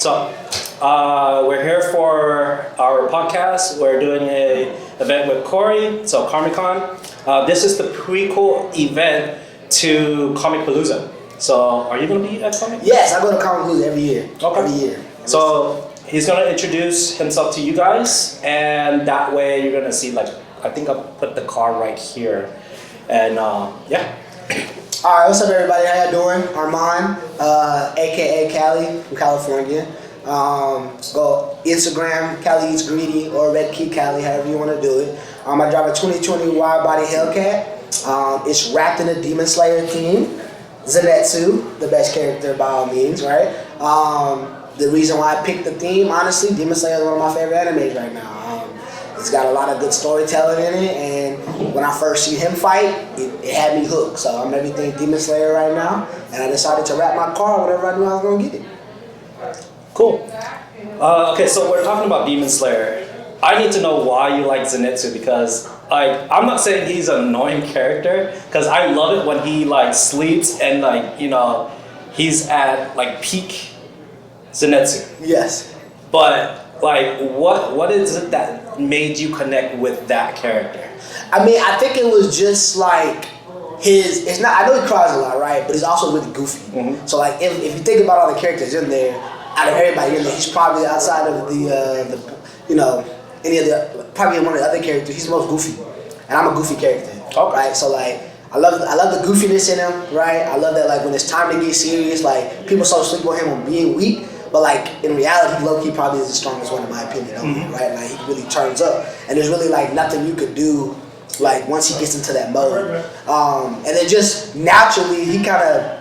So, we're here for our podcast. We're doing a event with Corey, so Comic-Con. This is the prequel event to Comic Palooza. So, are you going to be at Comic? Yes, I go to Comic Palooza every year. Okay. Every year. So, he's going to introduce himself to you guys, and that way you're going to see, like, I think I'll put the car right here. And, yeah. All right, what's up, everybody? How y'all doing? Armand, aka Cali from California. Go Instagram, Cali Eats Greedy, or Red Key Cali, however you want to do it. I drive a 2020 wide body Hellcat. It's wrapped in a Demon Slayer theme. Zenitsu, the best character by all means, right? The reason why I picked the theme, honestly, Demon Slayer is one of my favorite animes right now. It's got a lot of good storytelling in it, and when I first see him fight, it had me hooked. So I'm everything Demon Slayer right now, and I decided to wrap my car whenever I knew I was gonna get it. Cool. Okay, so we're talking about Demon Slayer. I need to know why you like Zenitsu, because I'm not saying he's an annoying character, because I love it when he like sleeps and like, you know, he's at like peak Zenitsu. Yes. But like, what is it that made you connect with that character? I mean, I think it was just like it's not, I know he cries a lot, right? But he's also really goofy. Mm-hmm. So like, if you think about all the characters in there, out of everybody in there, he's probably outside of the you know, any of the, probably one of the other characters, he's the most goofy. And I'm a goofy character, okay. Right? So like, I love the goofiness in him, right? I love that like when it's time to get serious, like people so sleep on him on being weak. But like in reality, low-key probably is the strongest one in my opinion, mm-hmm. Right? Like he really turns up, and there's really like nothing you could do, like once he gets into that mode. And then just naturally, he kind of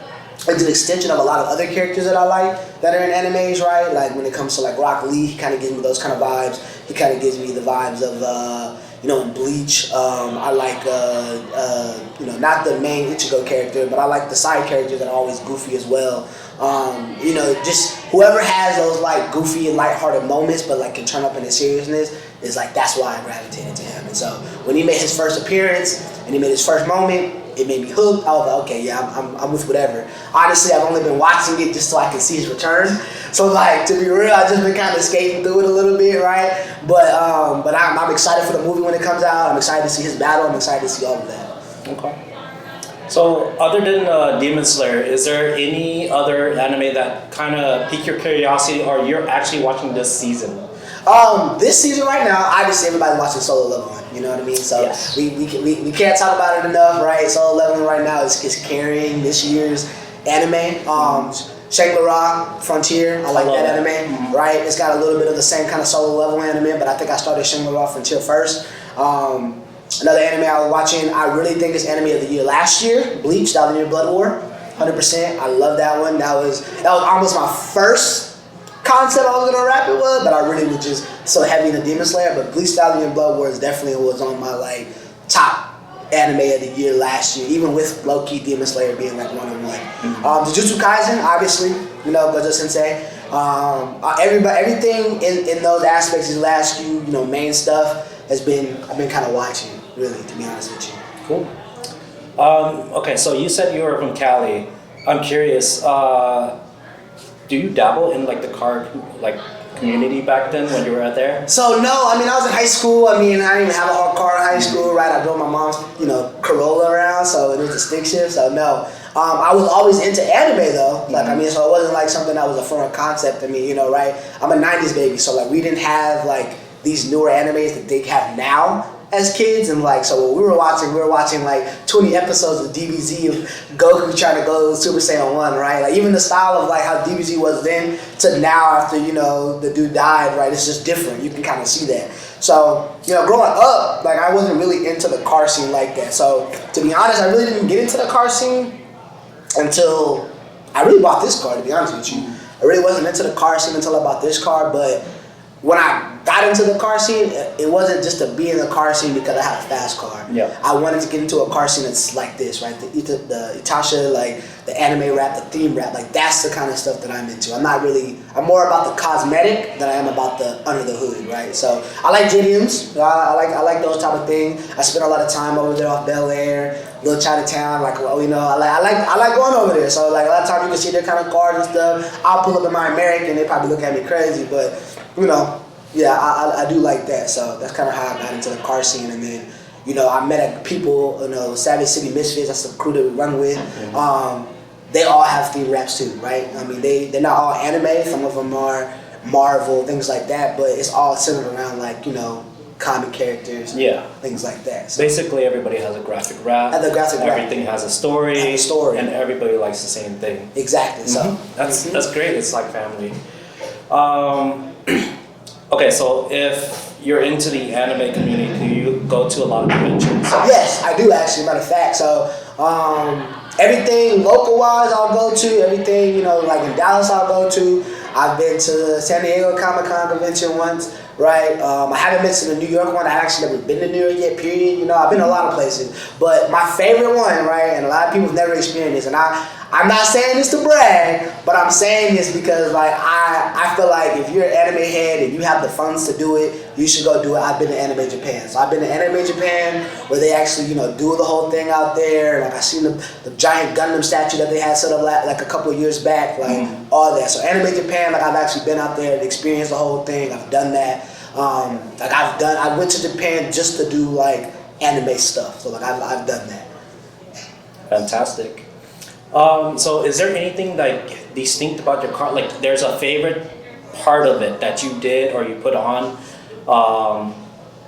is an extension of a lot of other characters that I like that are in animes, right? Like when it comes to like Rock Lee, he kind of gives me those kind of vibes. He kind of gives me the vibes of you know, in Bleach. I like you know, not the main Ichigo character, but I like the side characters that are always goofy as well. You know, just whoever has those like goofy and lighthearted moments, but like can turn up into seriousness, is like that's why I gravitated to him. And so when he made his first appearance and he made his first moment, it made me hooked. I was like, okay, yeah, I'm with whatever. Honestly, I've only been watching it just so I can see his return. So like, to be real, I've just been kind of skating through it a little bit, right? But I'm excited for the movie when it comes out. I'm excited to see his battle. I'm excited to see all of that. Okay. So, other than Demon Slayer, is there any other anime that kind of piqued your curiosity, or you're actually watching this season? This season right now, obviously everybody's watching Solo Leveling. You know what I mean? So yes. we can't talk about it enough, right? Solo Leveling right now is carrying this year's anime. Shangri-La Frontier, I like that anime, mm-hmm. Right? It's got a little bit of the same kind of Solo Leveling anime, but I think I started Shangri-La Frontier first. Another anime I was watching, I really think is anime of the year last year, Bleach, Thousand Year Blood War, 100%. I love that one. That was almost my first concept I was gonna wrap it with, but I really was just so heavy in the Demon Slayer. But Bleach, Thousand Year Blood War definitely was on my like top anime of the year last year, even with low-key Demon Slayer being like 1-on-1. Mm-hmm. Jujutsu Kaisen, obviously, you know, Gojo Sensei. Everything in those aspects, these last few, you know, main stuff I've been kind of watching, really, to be honest with you. Cool. Okay, so you said you were from Cali. I'm curious, do you dabble in like the car like community back then when you were out there? So no, I mean, I was in high school. I mean, I didn't even have a hard car in high school, right? I drove my mom's, you know, Corolla around, so it was a stick shift, so no. I was always into anime though, like, I mean, so it wasn't like something that was a foreign concept to me, you know, right? I'm a 90s baby, so like we didn't have like these newer animes that they have now as kids, and like, so what we were watching like 20 episodes of DBZ of Goku trying to go Super Saiyan 1, right? Like even the style of like how DBZ was then to now after, you know, the dude died, right? It's just different. You can kind of see that. So, you know, growing up, like I wasn't really into the car scene like that. So to be honest, I really didn't get into the car scene until I really bought this car, to be honest with you. I really wasn't into the car scene until I bought this car, but when I got into the car scene, it wasn't just to be in the car scene because I had a fast car. Yeah. I wanted to get into a car scene that's like this, right? The Itasha, like the anime rap, the theme rap, like that's the kind of stuff that I'm into. I'm more about the cosmetic than I am about the under the hood, right? So I like Gideons. I like those type of things. I spent a lot of time over there off Bel Air. little Chinatown, like, well, you know, I like going over there. So like a lot of times you can see their kind of cars and stuff. I'll pull up in my American, they probably look at me crazy, but you know, yeah, I do like that. So that's kind of how I got into the car scene. And then, you know, I met people, you know, Savage City Misfits, that's the crew that we run with. They all have theme raps too, right? I mean, they're not all anime. Some of them are Marvel, things like that, but it's all centered around, like, you know, comic characters, things like that. So basically, everybody has a graphic rap. Everything has a story. And everybody likes the same thing. Exactly. So that's great. It's like family. Okay, so if you're into the anime community, do you go to a lot of conventions? Yes, I do actually. Matter of fact, so everything local wise I'll go to. Everything, you know, like in Dallas I'll go to. I've been to the San Diego Comic-Con convention once, right? I haven't been to the New York one. I actually never been to New York yet, period. You know, I've been to a lot of places. But my favorite one, right, and a lot of people have never experienced this, and I'm not saying this to brag, but I'm saying this because, like, I feel like if you're an anime head and you have the funds to do it, you should go do it. I've been to Anime Japan. So I've been to Anime Japan where they actually, you know, do the whole thing out there. Like, I seen the giant Gundam statue that they had set up like a couple of years back, like all that. So Anime Japan, like, I've actually been out there and experienced the whole thing. I've done that. Like, I went to Japan just to do, like, anime stuff. So, like, I've done that. Fantastic. So is there anything like distinct about your car? Like, there's a favorite part of it that you did or you put on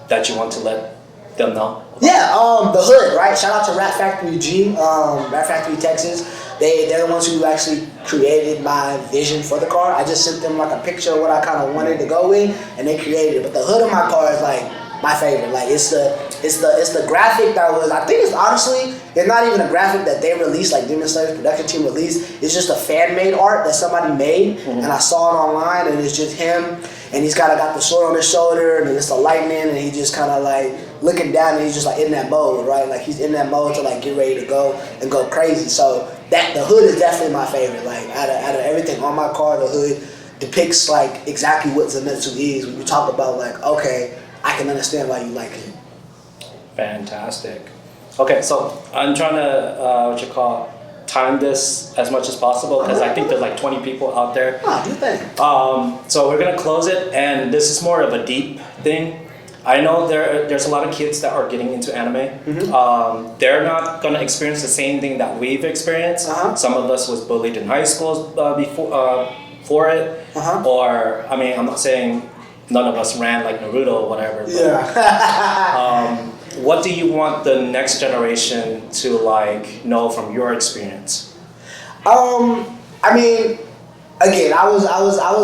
that you want to let them know? Yeah, the hood, right? Shout out to Rat Factory G, Rat Factory Texas. They're the ones who actually created my vision for the car. I just sent them like a picture of what I kind of wanted to go with, and they created it. But the hood of my car is like my favorite. Like, it's the graphic that was, I think it's honestly, it's not even a graphic that they released, like Demon Slayer's production team released. It's just a fan-made art that somebody made, and I saw it online, and it's just him, and he's got the sword on his shoulder, and it's the lightning, and he just kind of like looking down, and he's just like in that mode, right? Like, he's in that mode to like get ready to go and go crazy. So the hood is definitely my favorite. Like, out of everything on my car, the hood depicts like exactly what Zenitsu is. When you talk about, like, okay, I can understand why you like it. Fantastic. Okay, so I'm trying to time this as much as possible because I think there's like 20 people out there. Do you think? So we're gonna close it, and this is more of a deep thing. I know there's a lot of kids that are getting into anime. They're not gonna experience the same thing that we've experienced. Some of us was bullied in high school for it, or I mean, I'm not saying none of us ran like Naruto or whatever. But, what do you want the next generation to like know from your experience? I mean, again, I was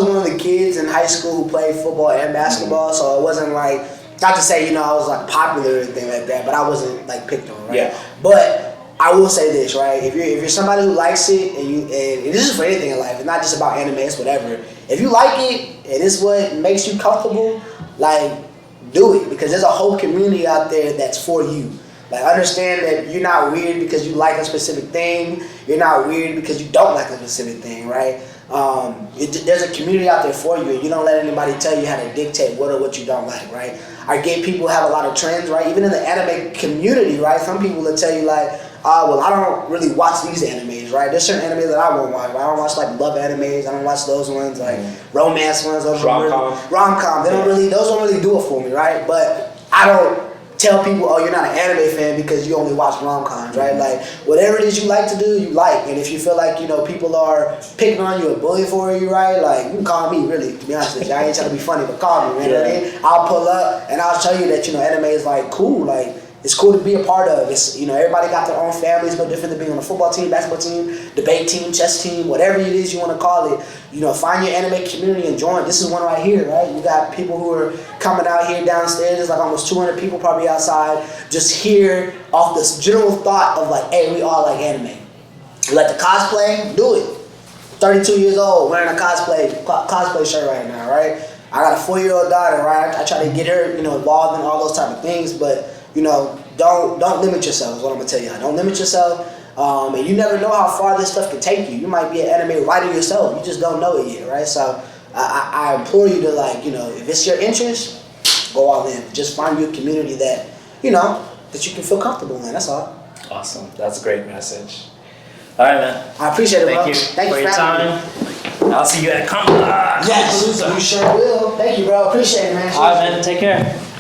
one of the kids in high school who played football and basketball, so it wasn't like, not to say, you know, I was like popular or anything like that, but I wasn't like picked on, right? Yeah. But I will say this, right? If you're somebody who likes it, and this is for anything in life, it's not just about anime, it's whatever. If you like it and it's what makes you comfortable, like, do it, because there's a whole community out there that's for you. Like, understand that you're not weird because you like a specific thing. You're not weird because you don't like a specific thing, right? There's a community out there for you, and you don't let anybody tell you how to dictate what or what you don't like, right? Our gay people have a lot of trends, right? Even in the anime community, right? Some people will tell you like, well, I don't really watch these animes, right? There's certain animes that I won't watch. I don't watch like love animes. I don't watch those ones, like romance ones. Rom-com. Those don't really do it for me, right? But I don't tell people, oh, you're not an anime fan because you only watch rom-coms, right? Like, whatever it is you like to do, you like. And if you feel like, you know, people are picking on you or bullying for you, right? Like, you can call me, really, to be honest with you. I ain't trying to be funny, but call me, man. You know what I mean? I'll pull up and I'll tell you that, you know, anime is like cool. Like, it's cool to be a part of. It's, you know, everybody got their own families, no different than being on a football team, basketball team, debate team, chess team, whatever it is you want to call it. You know, find your anime community and join. This is one right here, right? You got people who are coming out here downstairs. There's like almost 200 people probably outside, just here off this general thought of like, hey, we all like anime. You like the cosplay? Do it. 32 years old, wearing a cosplay shirt right now, right? I got a 4-year-old daughter, right? I try to get her, you know, involved in all those type of things, but you know, don't limit yourself is what I'm gonna tell you. Don't limit yourself, and you never know how far this stuff can take you. You might be an anime writer yourself. You just don't know it yet, right? So I implore you to, like, you know, if it's your interest, go all in. Just find your community that, you know, that you can feel comfortable in. That's all. Awesome. That's a great message. All right, man. I appreciate it, bro. Thank you Thank for you your for having me. time. I'll see you at Yes, you sure will. Thank you, bro. Appreciate it, man. All right, man. Take care.